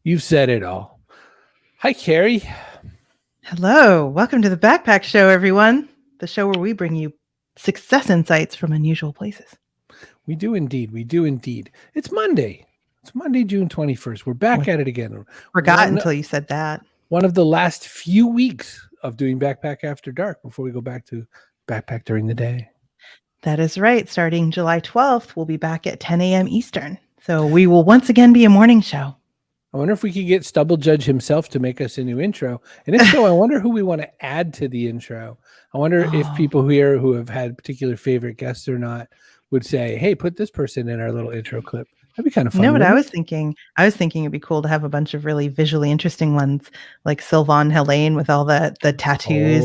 You've said it all. Hi, Kerry. Hello. Welcome to the Backpack Show, everyone. The show where we bring you success insights from unusual places. We do indeed. We do indeed. It's Monday. It's Monday, June 21st. We're back at it again. Forgot until you said that. One of the last few weeks of doing Backpack After Dark before we go back to Backpack During the Day. That is right. Starting July 12th, we'll be back at 10 a.m. Eastern. So we will once again be a morning show. I wonder if we could get Stubble Judge himself to make us a new intro. And if so, I wonder who we want to add to the intro. I wonder if people here who have had particular favorite guests or not would say, hey, put this person in our little intro clip. That'd be kind of fun. You know what I was thinking? I was thinking it'd be cool to have a bunch of really visually interesting ones, like Sylvain Helene with all the tattoos,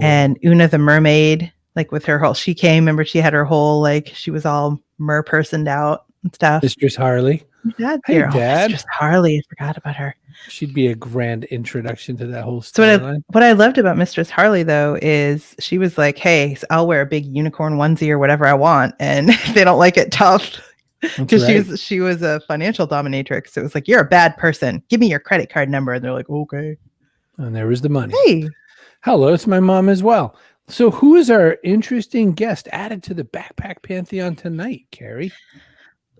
and Una the mermaid, like with her whole, she came, remember she had her whole, like she was all mer-personed out and stuff. Mistress Harley. Dad, hey, Dad. Mistress Harley, I forgot about her. She'd be a grand introduction to that whole storyline. So what I loved about Mistress Harley, though, is she was like, hey, I'll wear a big unicorn onesie or whatever I want. And if they don't like it, tough. Because she was a financial dominatrix. So it was like, you're a bad person. Give me your credit card number. And they're like, okay. And there was the money. Hey. Hello, it's my mom as well. So who is our interesting guest added to the Backpack Pantheon tonight, Kerry?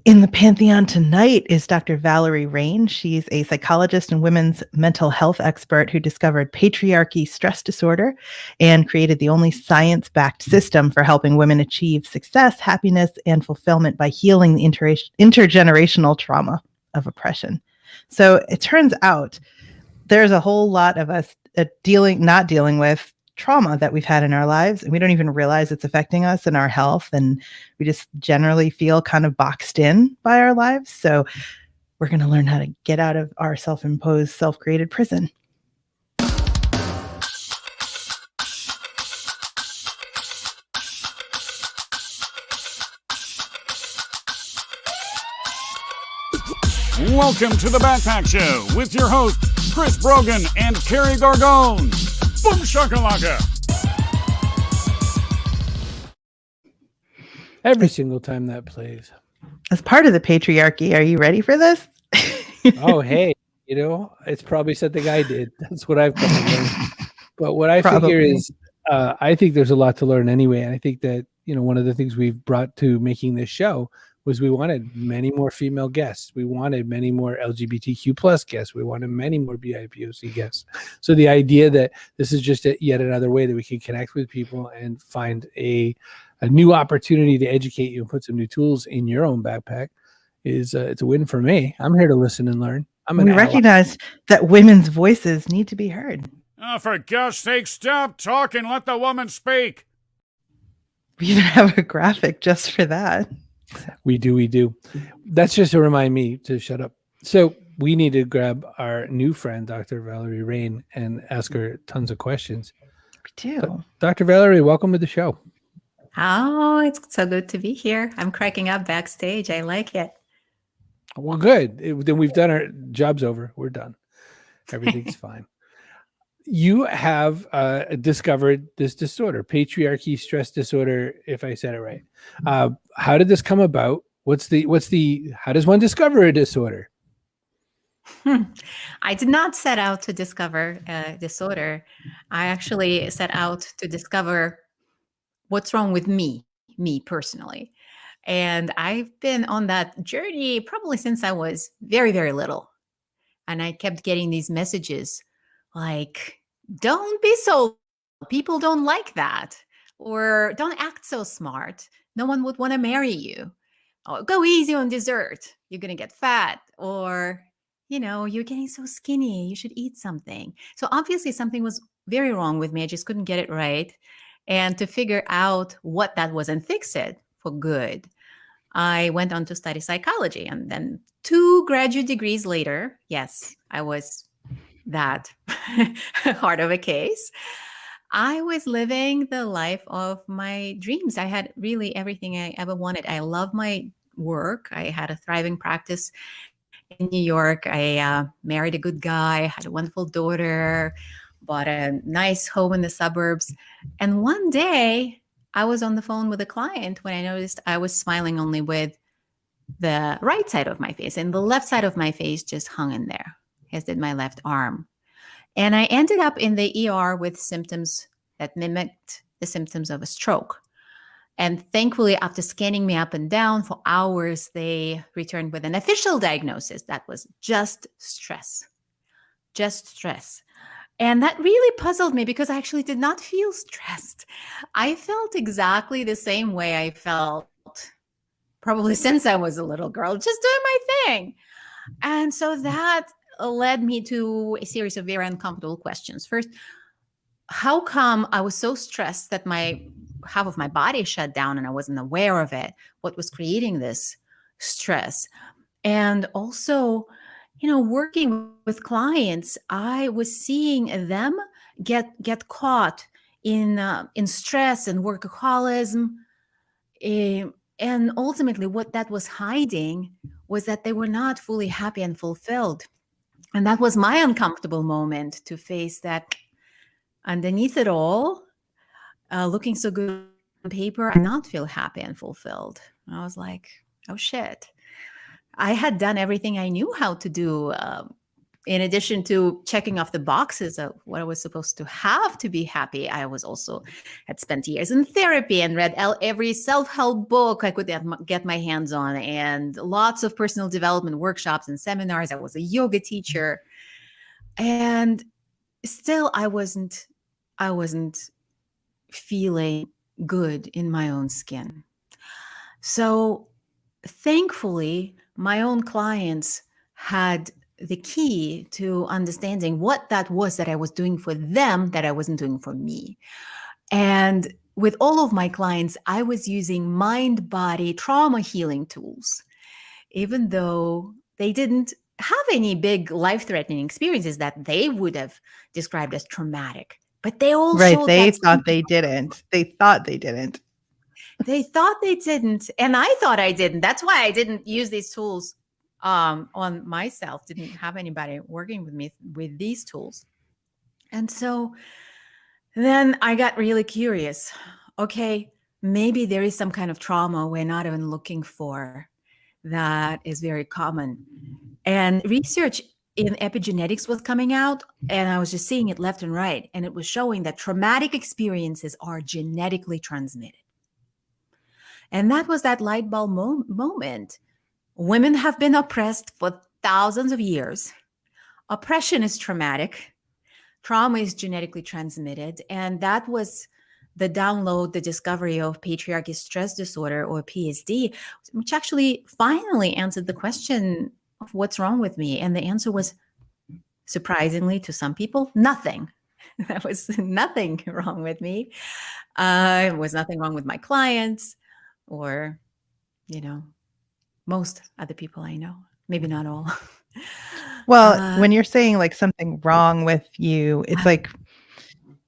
In the Pantheon tonight is Dr. Valerie Rein. She's a psychologist and women's mental health expert who discovered Patriarchy Stress Disorder and created the only science-backed system for helping women achieve success, happiness, and fulfillment by healing the intergenerational trauma of oppression. So it turns out there's a whole lot of us not dealing with trauma that we've had in our lives, and we don't even realize it's affecting us and our health, and we just generally feel kind of boxed in by our lives. So we're going to learn how to get out of our self-imposed, self-created prison. Welcome to the Backpack Show with your hosts Chris Brogan and Kerry Gorgone. Boom shakalaka. Every single time that plays. As part of the patriarchy, are you ready for this? Oh, hey, it's probably something I did. That's what I've come to learn. But what I figure is, I think there's a lot to learn anyway. And I think that, one of the things we've brought to making this show was we wanted many more female guests. We wanted many more LGBTQ plus guests. We wanted many more BIPOC guests. So the idea that this is just yet another way that we can connect with people and find a new opportunity to educate you and put some new tools in your own backpack is it's a win for me. I'm here to listen and learn. We recognize that women's voices need to be heard. Oh, for gosh sake, stop talking. Let the woman speak. We even have a graphic just for that. We do. That's just to remind me to shut up. So we need to grab our new friend, Dr. Valerie Rein, and ask her tons of questions. We do. Dr. Valerie, welcome to the show. Oh, it's so good to be here. I'm cracking up backstage. I like it. Well, good. Then we've done our job's over. We're done. Everything's fine. You have discovered this disorder, Patriarchy Stress Disorder, if I said it right. How did this come about? How does one discover a disorder? I did not set out to discover a disorder. I actually set out to discover what's wrong with me personally. And I've been on that journey probably since I was very, very little. And I kept getting these messages like, don't be so, people don't like that. Or don't act so smart. No one would want to marry you. Or go easy on dessert. You're going to get fat. Or, you're getting so skinny. You should eat something. So obviously something was very wrong with me. I just couldn't get it right. And to figure out what that was and fix it for good, I went on to study psychology. And then 2 graduate degrees later, yes, I was that hard of a case. I was living the life of my dreams. I had really everything I ever wanted. I love my work. I had a thriving practice in New York. I married a good guy, had a wonderful daughter, bought a nice home in the suburbs. And one day I was on the phone with a client when I noticed I was smiling only with the right side of my face, and the left side of my face just hung in there. as did my left arm. And I ended up in the ER with symptoms that mimicked the symptoms of a stroke. And thankfully, after scanning me up and down for hours, they returned with an official diagnosis that was just stress. Just stress. And that really puzzled me because I actually did not feel stressed. I felt exactly the same way I felt probably since I was a little girl, just doing my thing. And so that led me to a series of very uncomfortable questions. First, how come I was so stressed that half of my body shut down and I wasn't aware of it? What was creating this stress? And also, working with clients, I was seeing them get caught in stress and workaholism. And ultimately, what that was hiding was that they were not fully happy and fulfilled. And that was my uncomfortable moment to face that underneath it all, looking so good on paper, I not feel happy and fulfilled. And I was like, oh shit. I had done everything I knew how to do. In addition to checking off the boxes of what I was supposed to have to be happy, I had spent years in therapy and read every self-help book I could get my hands on, and lots of personal development workshops and seminars. I was a yoga teacher, and still I wasn't feeling good in my own skin. So thankfully, my own clients had the key to understanding what that was that I was doing for them that I wasn't doing for me. And with all of my clients, I was using mind-body trauma healing tools, even though they didn't have any big life-threatening experiences that they would have described as traumatic. But they all showed They thought they didn't. They thought they didn't. They thought they didn't. And I thought I didn't. That's why I didn't use these tools on myself. Didn't have anybody working with me with these tools. And so then I got really curious. Okay, maybe there is some kind of trauma we're not even looking for that is very common. And research in epigenetics was coming out, and I was just seeing it left and right. And it was showing that traumatic experiences are genetically transmitted. And that was that light bulb moment. Women have been oppressed for thousands of years. Oppression is traumatic. Trauma is genetically transmitted. And that was the discovery of Patriarchy Stress Disorder, or PSD, which actually finally answered the question of what's wrong with me. And the answer was, surprisingly to some people, nothing. There was nothing wrong with me. There was nothing wrong with my clients, or, most other people I know, maybe not all. Well, when you're saying like something wrong with you, it's like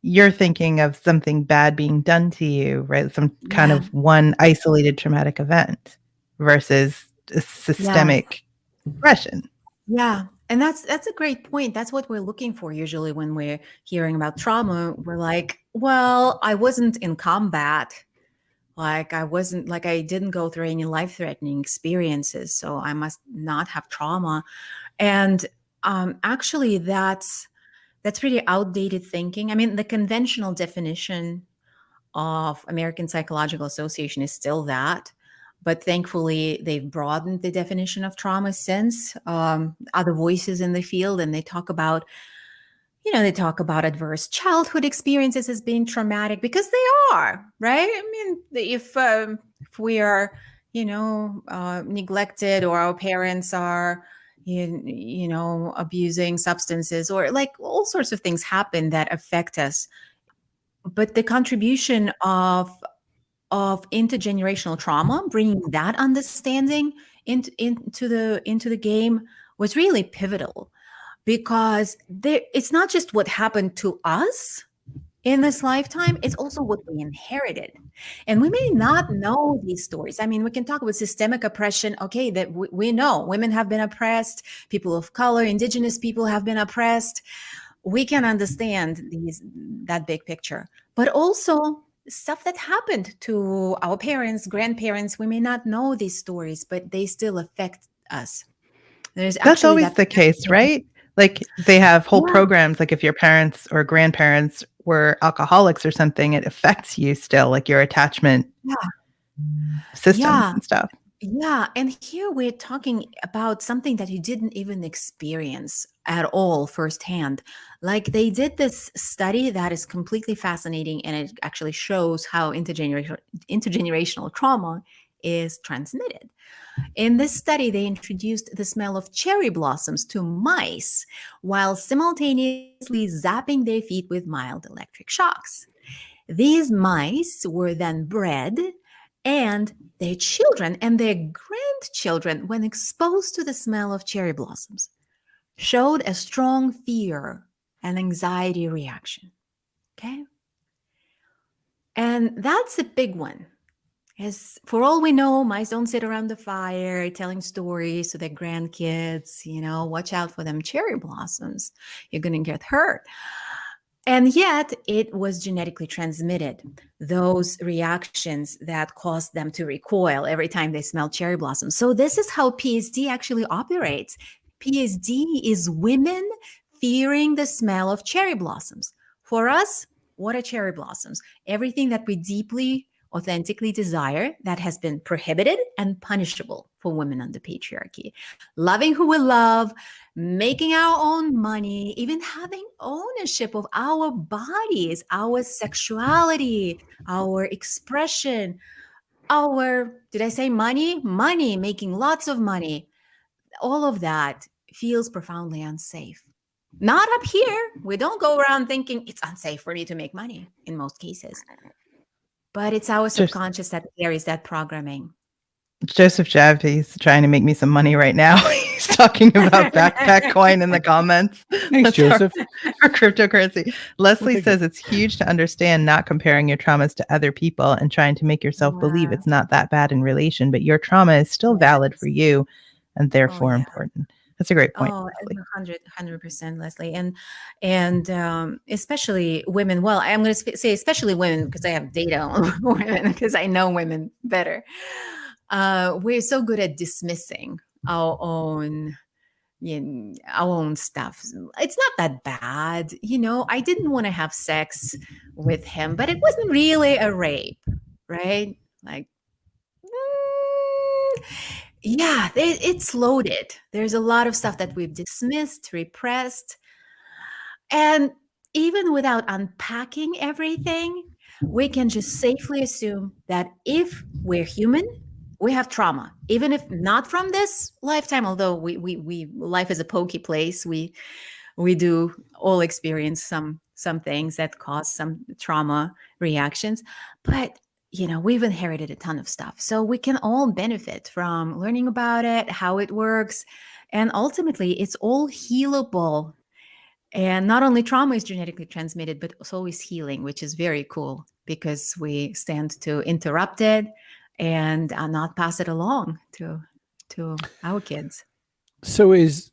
you're thinking of something bad being done to you, right? Some kind of one isolated traumatic event versus a systemic oppression. Yeah. And that's a great point. That's what we're looking for usually when we're hearing about trauma. We're like, well, I wasn't in combat. I didn't go through any life-threatening experiences, so I must not have trauma. And actually, that's pretty outdated thinking. I mean, the conventional definition of American Psychological Association is still that, but thankfully, they've broadened the definition of trauma since. Other voices in the field, and they talk about adverse childhood experiences as being traumatic, because they are, right? I mean, if we are, neglected, or our parents are, abusing substances, or like all sorts of things happen that affect us. But the contribution of intergenerational trauma, bringing that understanding into the game, was really pivotal. Because it's not just what happened to us in this lifetime, it's also what we inherited. And we may not know these stories. I mean, we can talk about systemic oppression. Okay, that we know women have been oppressed, people of color, indigenous people have been oppressed. We can understand that big picture. But also stuff that happened to our parents, grandparents, we may not know these stories, but they still affect us. That's always the case, right? Like they have whole Yeah. programs, like if your parents or grandparents were alcoholics or something, it affects you still, like your attachment Yeah. systems Yeah. and stuff. Yeah. And here we're talking about something that you didn't even experience at all firsthand. Like they did this study that is completely fascinating, and it actually shows how intergenerational trauma is transmitted. In this study, they introduced the smell of cherry blossoms to mice while simultaneously zapping their feet with mild electric shocks. These mice were then bred, and their children and their grandchildren, when exposed to the smell of cherry blossoms, showed a strong fear and anxiety reaction. Okay? And that's a big one. As for all we know, mice don't sit around the fire telling stories to their grandkids, watch out for them cherry blossoms. You're going to get hurt. And yet it was genetically transmitted, those reactions that caused them to recoil every time they smell cherry blossoms. So this is how PSD actually operates. PSD is women fearing the smell of cherry blossoms. For us, what are cherry blossoms? Everything that we deeply, authentically desire that has been prohibited and punishable for women under patriarchy. Loving who we love, making our own money, even having ownership of our bodies, our sexuality, our expression, did I say money? Money, making lots of money. All of that feels profoundly unsafe. Not up here. We don't go around thinking it's unsafe for me to make money in most cases. But it's our subconscious that carries that programming. Joseph Jeff, he's trying to make me some money right now. He's talking about backpack coin in the comments. Thanks, Joseph. For cryptocurrency. Leslie says it's huge to understand not comparing your traumas to other people and trying to make yourself believe it's not that bad in relation, but your trauma is still valid for you and therefore important. That's a great point. Oh, 100%, Leslie. And especially women. Well, I'm going to say especially women because I have data on women because I know women better. We're so good at dismissing our own stuff. It's not that bad. I didn't want to have sex with him, but it wasn't really a rape, right? Like, yeah, it's loaded. There's a lot of stuff that we've dismissed, repressed. And even without unpacking everything, we can just safely assume that if we're human, we have trauma, even if not from this lifetime, although we life is a pokey place. We do all experience some things that cause some trauma reactions, but we've inherited a ton of stuff. So we can all benefit from learning about it, how it works. And ultimately, it's all healable. And not only trauma is genetically transmitted, but so is healing, which is very cool because we stand to interrupt it and not pass it along to our kids. So is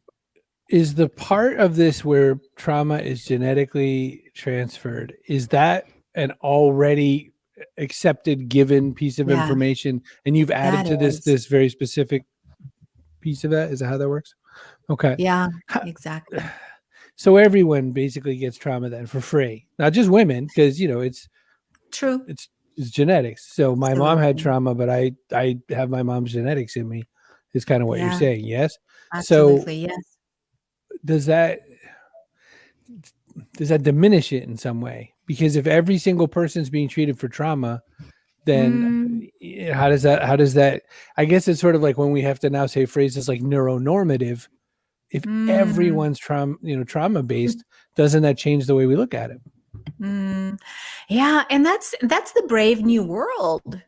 the part of this where trauma is genetically transferred, is that an already accepted given piece of information and you've added to this very specific piece of that? Is that how that works? Okay. Yeah, exactly. So everyone basically gets trauma then for free, not just women, because it's true. It's genetics. So my mom had trauma, but I have my mom's genetics in me. Is kind of what you're saying, yes? Absolutely, so yes. Does that diminish it in some way? Because if every single person's being treated for trauma, then how does that? I guess it's sort of like when we have to now say phrases like neuronormative. If everyone's trauma based, doesn't that change the way we look at it? Yeah, and that's the brave new world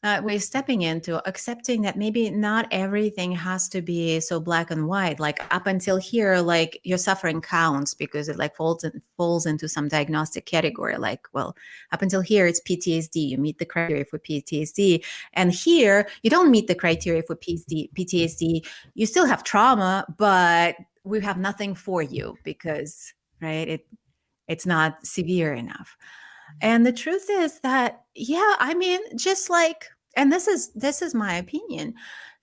that we're stepping into, accepting that maybe not everything has to be so black and white. Like up until here, like your suffering counts because it like falls into some diagnostic category. Like, well, up until here, it's PTSD. You meet the criteria for PTSD, and here you don't meet the criteria for PTSD. You still have trauma, but we have nothing for you because it's not severe enough. And the truth is that, just like, and this is my opinion,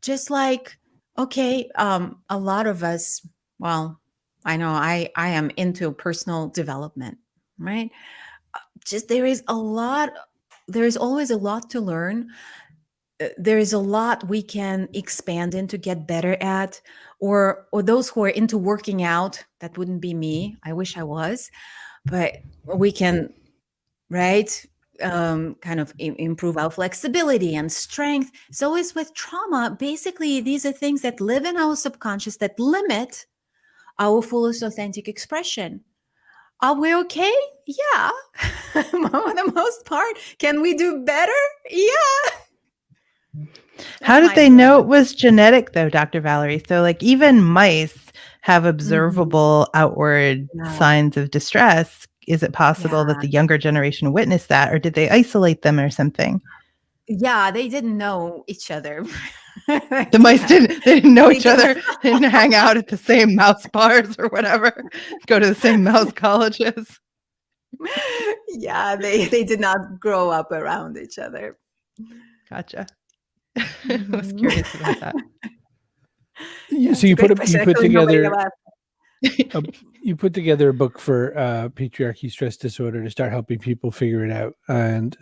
just like, okay, a lot of us, well, I know I am into personal development, right? Just there's always a lot to learn. There is a lot we can expand into, get better at, or those who are into working out. That wouldn't be me. I wish I was, but we can, right? Kind of improve our flexibility and strength. So is with trauma. Basically, these are things that live in our subconscious that limit our fullest authentic expression. Are we okay? Yeah. For the most part. Can we do better? Yeah. How did they know it was genetic, though, Dr. Valerie? So, like, even mice have observable outward signs of distress. Is it possible that the younger generation witnessed that, or did they isolate them or something? Yeah, they didn't know each other. The mice didn't know each other, didn't hang out at the same mouse bars or whatever, go to the same mouse colleges. Yeah, they did not grow up around each other. Gotcha. I was curious about that. Yeah, so you put together a book for Patriarchy Stress Disorder to start helping people figure it out. And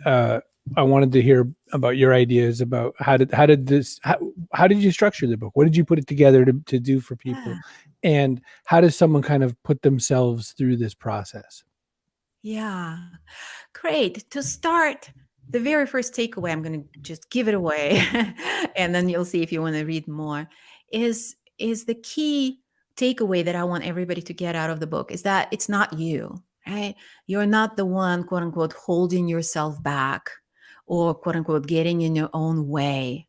I wanted to hear about your ideas about how did you structure the book? What did you put it together to do for people? And how does someone kind of put themselves through this process? Yeah, great. To start, the very first takeaway, I'm going to just give it away, and then you'll see if you want to read more, is the key takeaway that I want everybody to get out of the book is that it's not you, right? You're not the one, quote unquote, holding yourself back or quote unquote, getting in your own way,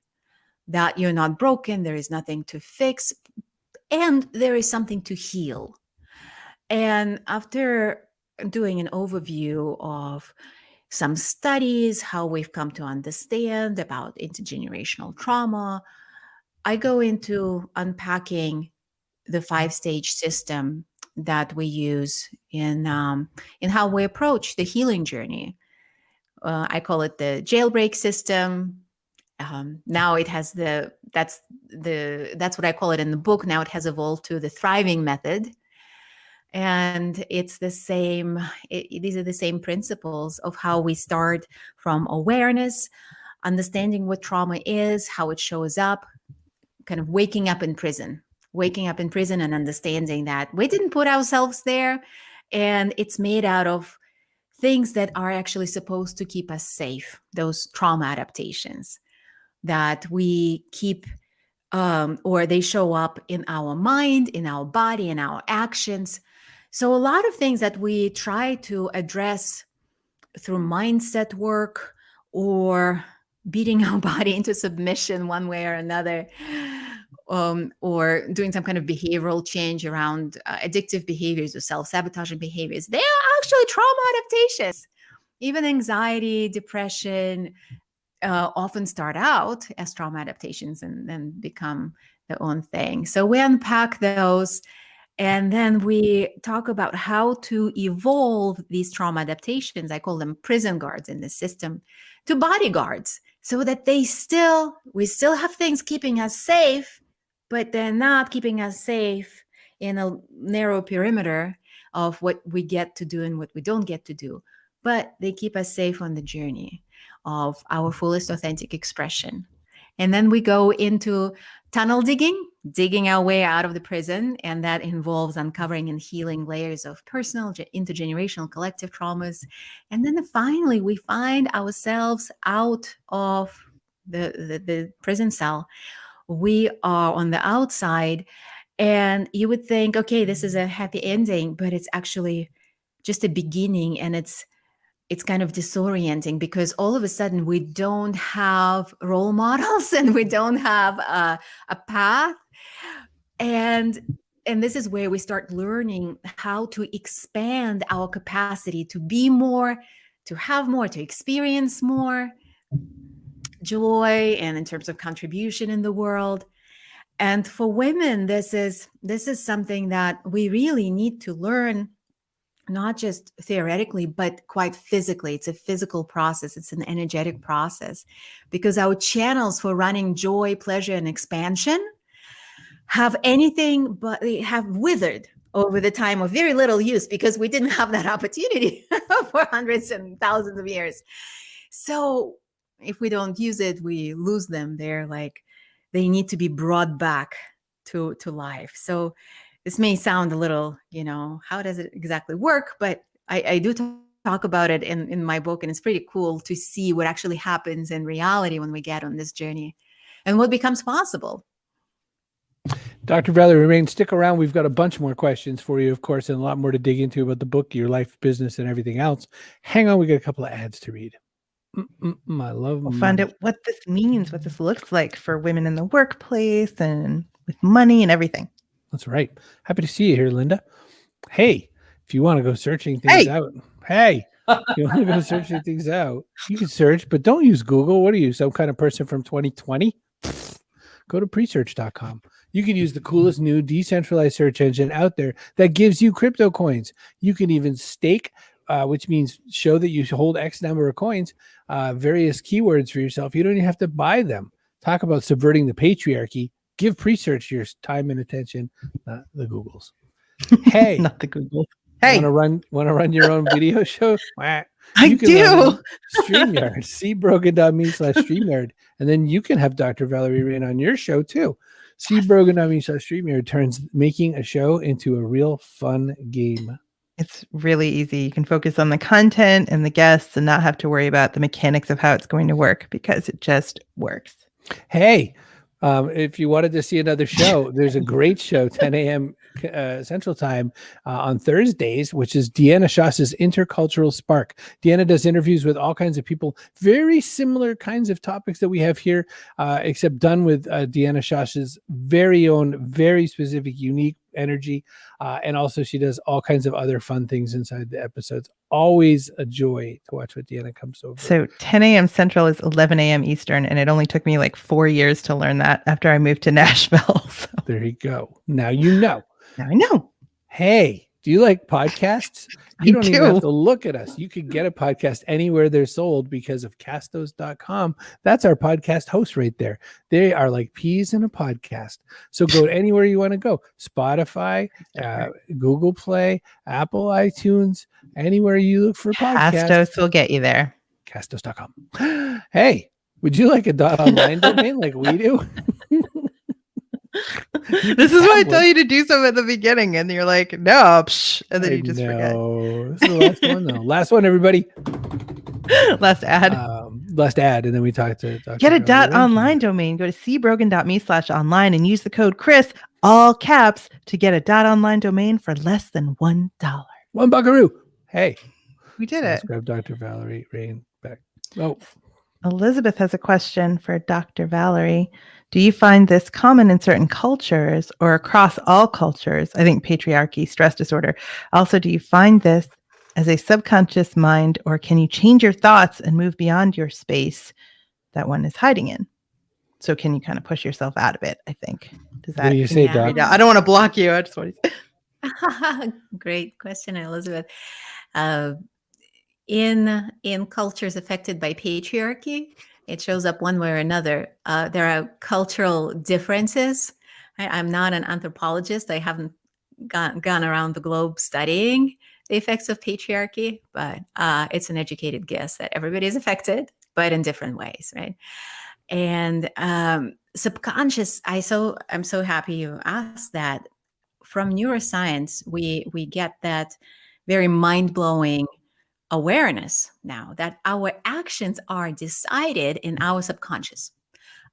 that you're not broken. There is nothing to fix, and there is something to heal. And after doing an overview of some studies, how we've come to understand about intergenerational trauma, I go into unpacking the 5-stage system that we use in how we approach the healing journey. I call it the jailbreak system. Now it has that's what I call it in the book. Now it has evolved to the thriving method. And it's the same, these are the same principles of how we start from awareness, understanding what trauma is, how it shows up, kind of waking up in prison and understanding that we didn't put ourselves there, and it's made out of things that are actually supposed to keep us safe, those trauma adaptations that we keep, or they show up in our mind, in our body, in our actions. So a lot of things that we try to address through mindset work or beating our body into submission one way or another, or doing some kind of behavioral change around addictive behaviors or self-sabotaging behaviors, they are actually trauma adaptations. Even anxiety, depression often start out as trauma adaptations and then become their own thing. So we unpack those. And then we talk about how to evolve these trauma adaptations. I call them prison guards in the system to bodyguards, so that we still have things keeping us safe, but they're not keeping us safe in a narrow perimeter of what we get to do and what we don't get to do. But they keep us safe on the journey of our fullest authentic expression. And then we go into tunnel digging our way out of the prison. And that involves uncovering and healing layers of personal, intergenerational, collective traumas. And then finally, we find ourselves out of the prison cell. We are on the outside, and you would think, okay, this is a happy ending, but it's actually just a beginning. And it's kind of disorienting, because all of a sudden we don't have role models and we don't have a path. And this is where we start learning how to expand our capacity to be more, to have more, to experience more joy, and in terms of contribution in the world. And for women, this is something that we really need to learn, not just theoretically, but quite physically. It's a physical process. It's an energetic process, because our channels for running joy, pleasure, and expansion have anything but they have withered. over the time of very little use because we didn't have that opportunity for hundreds and thousands of years. So if we don't use it, we lose them. They need to be brought back to life. So this may sound a little, how does it exactly work? But I do talk about it in my book, and it's pretty cool to see what actually happens in reality when we get on this journey and what becomes possible. Dr. Valerie Rein, stick around. We've got a bunch more questions for you, of course, and a lot more to dig into about the book, your life, business, and everything else. Hang on, we got a couple of ads to read. I love We'll find out what this means, what this looks like for women in the workplace and with money and everything. That's right. Happy to see you here, Linda. Hey, if you want to go searching things out. Hey, if you want to go searching things out, you can search, but don't use Google. What are you, some kind of person from 2020? Go to presearch.com. You can use the coolest new decentralized search engine out there that gives you crypto coins. You can even stake, which means show that you hold X number of coins, various keywords for yourself. You don't even have to buy them. Talk about subverting the patriarchy. Give Presearch your time and attention, not the Googles. Hey, not the Google. Hey, want to run your own video show? I do. StreamYard. See Brogan.me/StreamYard. And then you can have Dr. Valerie Rein on your show too. See Brogan.me/StreamYard turns making a show into a real fun game. It's really easy. You can focus on the content and the guests and not have to worry about the mechanics of how it's going to work because it just works. Hey, if you wanted to see another show, there's a great show, 10 a.m. Central Time on Thursdays, which is Deanna Schaas's Intercultural Spark. Deanna does interviews with all kinds of people, very similar kinds of topics that we have here, except done with Deanna Schaas's very own, very specific, unique energy. And also she does all kinds of other fun things inside the episodes. Always a joy to watch what Deanna comes over. So 10 a.m. Central is 11 a.m. Eastern. And it only took me like 4 years to learn that after I moved to Nashville. So. There you go. Now you know. Now I know. Hey, do you like podcasts? You don't even have to look at us. You can get a podcast anywhere they're sold because of castos.com. That's our podcast host right there. They are like peas in a podcast. So go anywhere you want to go. Spotify, Google Play, Apple iTunes, anywhere you look for podcasts. Castos will get you there. Castos.com. Hey, would you like a .online domain like we do? This is why I tell you to do something at the beginning, and you're like, no, and then you just forget. This is the last one, though. Last one, everybody. Last ad. And then we talk to Dr. Get a .online domain. Go to cbrogan.me/online and use the code Chris, all caps, to get a .online domain for less than $1. $1 buckaroo. Hey, we did it. Let's grab Dr. Valerie Rein back. Oh, Elizabeth has a question for Dr. Valerie. Do you find this common in certain cultures or across all cultures? I think patriarchy, stress disorder. Also, do you find this as a subconscious mind, or can you change your thoughts and move beyond your space that one is hiding in? So can you kind of push yourself out of it, I think? Does that? What do you say, Doc? I don't want to block you. I just want to say. Great question, Elizabeth. In cultures affected by patriarchy, it shows up one way or another. There are cultural differences. I'm not an anthropologist. I haven't gone around the globe studying the effects of patriarchy, but it's an educated guess that everybody is affected, but in different ways, right? And subconscious, I'm so happy you asked that. From neuroscience, we get that very mind-blowing awareness now that our actions are decided in our subconscious.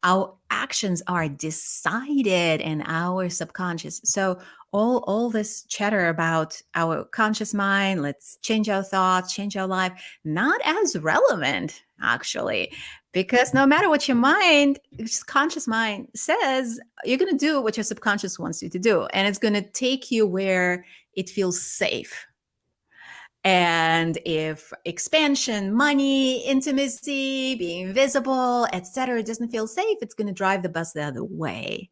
Our actions are decided in our subconscious. So all this chatter about our conscious mind, let's change our thoughts, change our life, not as relevant, actually, because no matter what your conscious mind says, you're going to do what your subconscious wants you to do. And it's going to take you where it feels safe. And if expansion, money, intimacy, being visible, etc., doesn't feel safe, it's going to drive the bus the other way.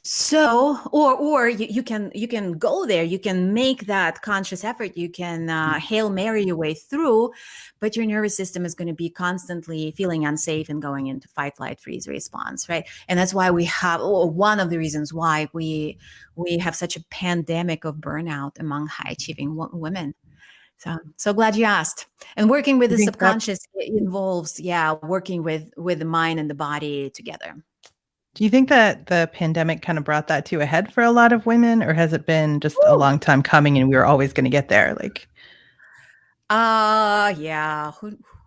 So, or you can go there, you can make that conscious effort, you can Hail Mary your way through, but your nervous system is going to be constantly feeling unsafe and going into fight, flight, freeze response, right? And that's why we have, one of the reasons why we have such a pandemic of burnout among high achieving women. So glad you asked. And working with the subconscious involves, working with the mind and the body together. Do you think that the pandemic kind of brought that to a head for a lot of women, or has it been just a long time coming and we were always going to get there? Yeah.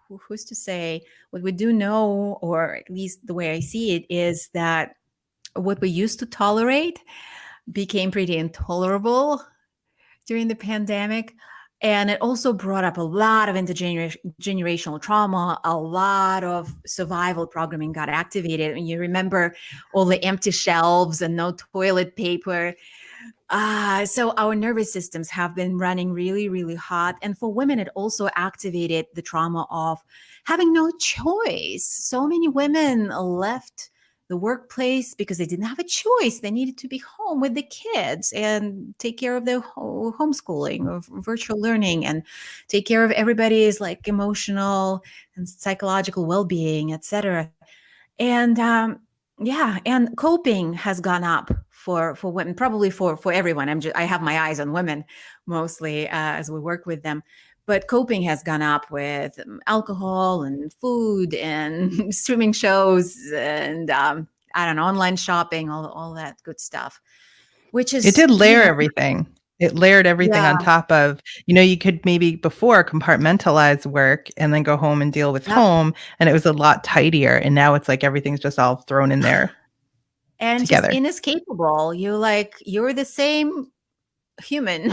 Who's to say? What we do know, or at least the way I see it, is that what we used to tolerate became pretty intolerable during the pandemic. And it also brought up a lot of intergenerational trauma. A lot of survival programming got activated. And you remember all the empty shelves and no toilet paper. So our nervous systems have been running really, really hot. And for women, it also activated the trauma of having no choice. So many women left the workplace because they didn't have a choice. They needed to be home with the kids and take care of their homeschooling or virtual learning and take care of everybody's like emotional and psychological well-being, etc. And and coping has gone up for women, probably for everyone. I have my eyes on women mostly as we work with them. But coping has gone up with alcohol and food and streaming shows and, I don't know, online shopping, all that good stuff, which is... It did layer everything. It layered everything on top of, you could maybe before compartmentalize work and then go home and deal with home. And it was a lot tidier. And now it's like everything's just all thrown in there and together. Just inescapable. You're the same human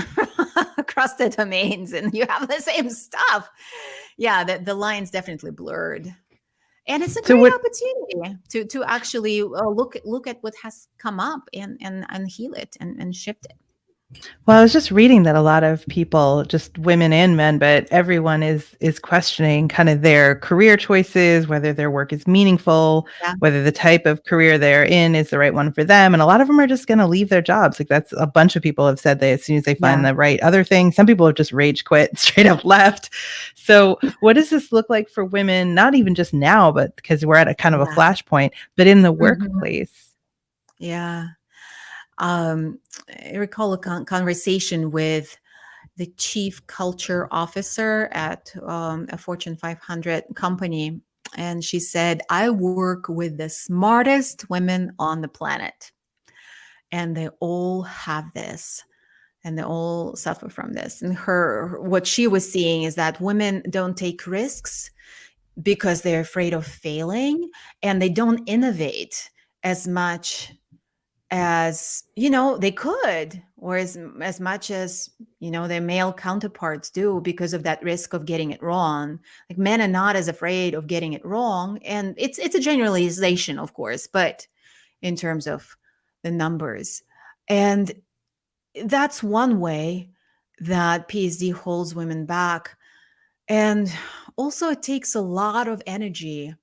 across the domains and you have the same stuff. The line's definitely blurred, and it's a great opportunity to actually look at what has come up and heal it and shift it. Well, I was just reading that a lot of people, just women and men, but everyone is questioning kind of their career choices, whether their work is meaningful, whether the type of career they're in is the right one for them. And a lot of them are just going to leave their jobs. Like that's a bunch of people have said that as soon as they find the right other thing. Some people have just rage quit, straight up left. So what does this look like for women? Not even just now, but because we're at a kind of a flashpoint, but in the workplace. Yeah. I recall a conversation with the chief culture officer at a Fortune 500 company. And she said, I work with the smartest women on the planet. And they all have this. And they all suffer from this. And what she was seeing is that women don't take risks because they're afraid of failing. And they don't innovate as much as they could, or as much as their male counterparts do, because of that risk of getting it wrong. Like men are not as afraid of getting it wrong, and it's a generalization, of course, but in terms of the numbers. And that's one way that PSD holds women back. And also it takes a lot of energy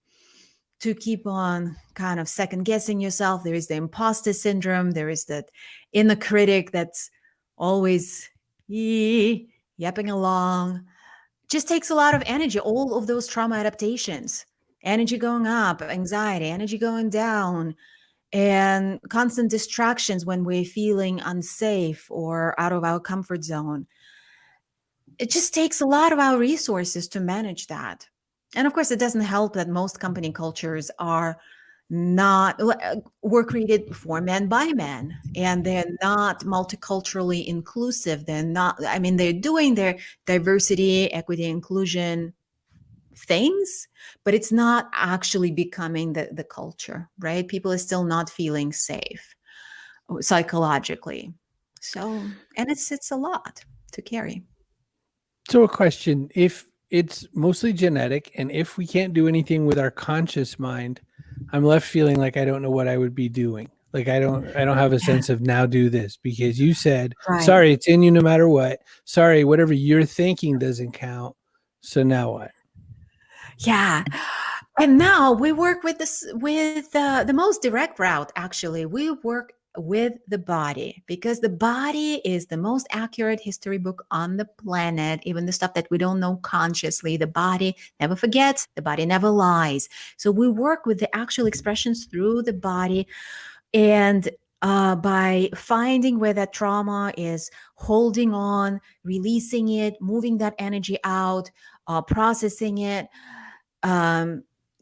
to keep on kind of second guessing yourself. There is the imposter syndrome. There is that inner critic that's always yapping along. Just takes a lot of energy. All of those trauma adaptations, energy going up, anxiety, energy going down, and constant distractions when we're feeling unsafe or out of our comfort zone. It just takes a lot of our resources to manage that. And of course, it doesn't help that most company cultures were created for men by men, and they're not multiculturally inclusive. They're doing their diversity, equity, inclusion things, but it's not actually becoming the culture, right? People are still not feeling safe psychologically. So, and it's a lot to carry. So a question, if it's mostly genetic, and if we can't do anything with our conscious mind, I'm left feeling like I don't know what I would be doing. Like I don't have a sense of now do this, because you said, sorry, it's in you no matter what. Sorry, whatever you're thinking doesn't count. So now what? Yeah. And now we work with the most direct route. Actually, we work with the body, because the body is the most accurate history book on the planet. Even the stuff that we don't know consciously, the body never forgets, the body never lies. So we work with the actual expressions through the body, and by finding where that trauma is, holding on, releasing it, moving that energy out, processing it,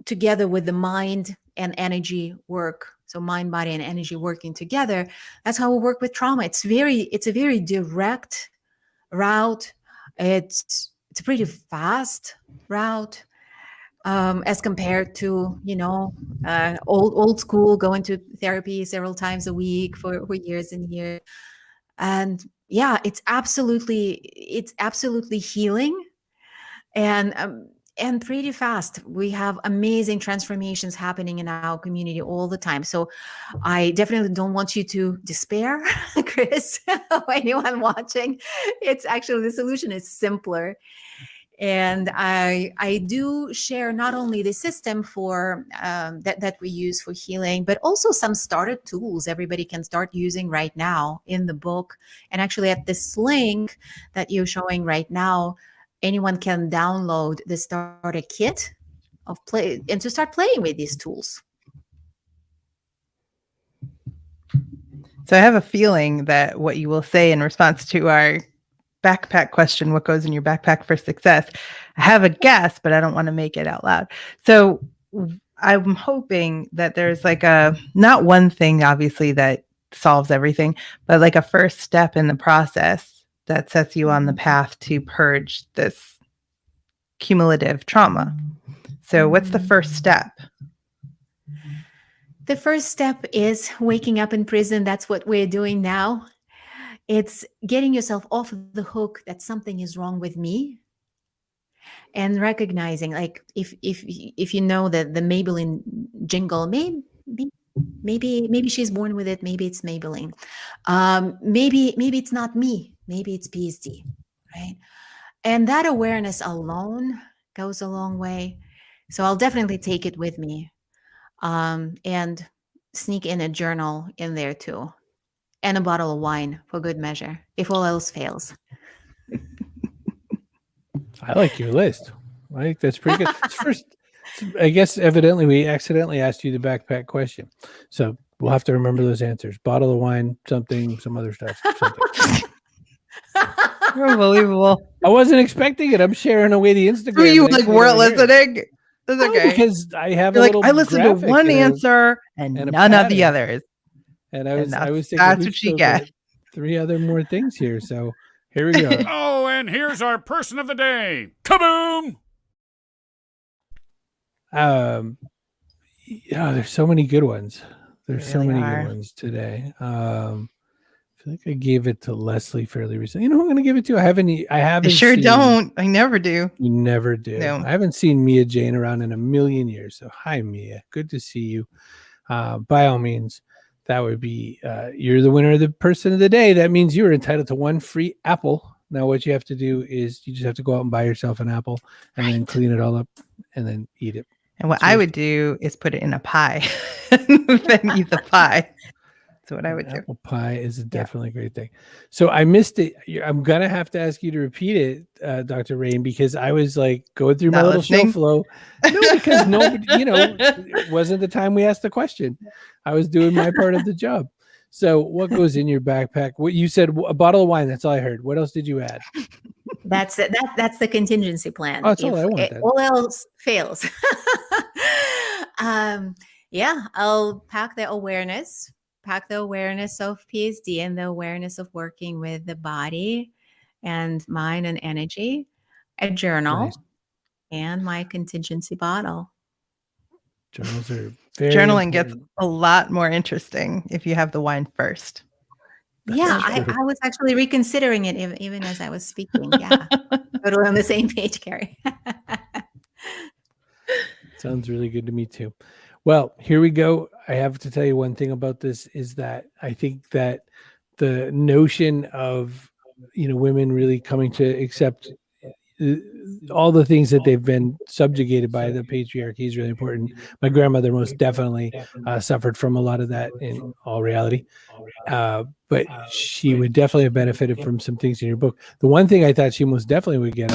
together with the mind and energy work. So mind, body, and energy working together. That's how we work with trauma. It's a very direct route. It's a pretty fast route, as compared to, old school, going to therapy several times a week for years and years. And yeah, it's absolutely healing, and pretty fast. We have amazing transformations happening in our community all the time. So I definitely don't want you to despair, Chris, or anyone watching. It's actually, the solution is simpler. And I do share not only the system for that we use for healing, but also some starter tools everybody can start using right now in the book. And actually, at this link that you're showing right now, anyone can download the starter kit of play and to start playing with these tools. So I have a feeling that what you will say in response to our backpack question, what goes in your backpack for success? I have a guess, but I don't want to make it out loud. So I'm hoping that there's like not one thing, obviously, that solves everything, but like a first step in the process that sets you on the path to purge this cumulative trauma. So what's the first step? The first step is waking up in prison. That's what we're doing now. It's getting yourself off the hook that something is wrong with me, and recognizing, like, if you know that the Maybelline jingle, maybe she's born with it. Maybe it's Maybelline. Maybe it's not me. Maybe it's PSD, right? And that awareness alone goes a long way. So I'll definitely take it with me, and sneak in a journal in there too. And a bottle of wine for good measure, if all else fails. I like your list. I think that's pretty good. First, I guess evidently we accidentally asked you the backpack question, so we'll have to remember those answers. Bottle of wine, something, some other stuff. Unbelievable. I wasn't expecting it. I'm sharing away the Instagram. So you like weren't listening? That's okay. Because I have You're a like, little. I listened to one answer and none of the others. And I was thinking, that's what you get. 3 other more things here. So here we go. Oh, and here's our person of the day. Kaboom! There's so many good ones. There's so many are. good ones today. I feel like I gave it to Leslie fairly recently. You know who I'm going to give it to? I haven't. I sure don't. I never do. You never do. No. I haven't seen Mia Jane around in a million years. So hi, Mia. Good to see you. By all means, that would be, you're the winner of the person of the day. That means you're entitled to 1 free apple. Now, what you have to do is you just have to go out and buy yourself an apple and then clean it all up and then eat it. And what I would do is put it in a pie and then eat the pie. That's what I would do. Apple pie is definitely a great thing. So I missed it. I'm going to have to ask you to repeat it, Dr. Rein, because I was like going through my little show flow. No, because nobody, it wasn't the time we asked the question. I was doing my part of the job. So what goes in your backpack? What you said, a bottle of wine. That's all I heard. What else did you add? That's it. That's the contingency plan. Oh, that's all I want. All else fails. I'll pack the awareness of PSD and the awareness of working with the body and mind and energy, a journal, and my contingency bottle. Journals are very Journaling important. gets a lot more interesting if you have the wine first. I was actually reconsidering it even as I was speaking. Yeah, totally on the same page, Kerry. Sounds really good to me too. Well, here we go. I have to tell you one thing about this is that I think that the notion of, women really coming to accept all the things that they've been subjugated by the patriarchy is really important. My grandmother most definitely suffered from a lot of that in all reality. But she would definitely have benefited from some things in your book. The one thing I thought she most definitely would get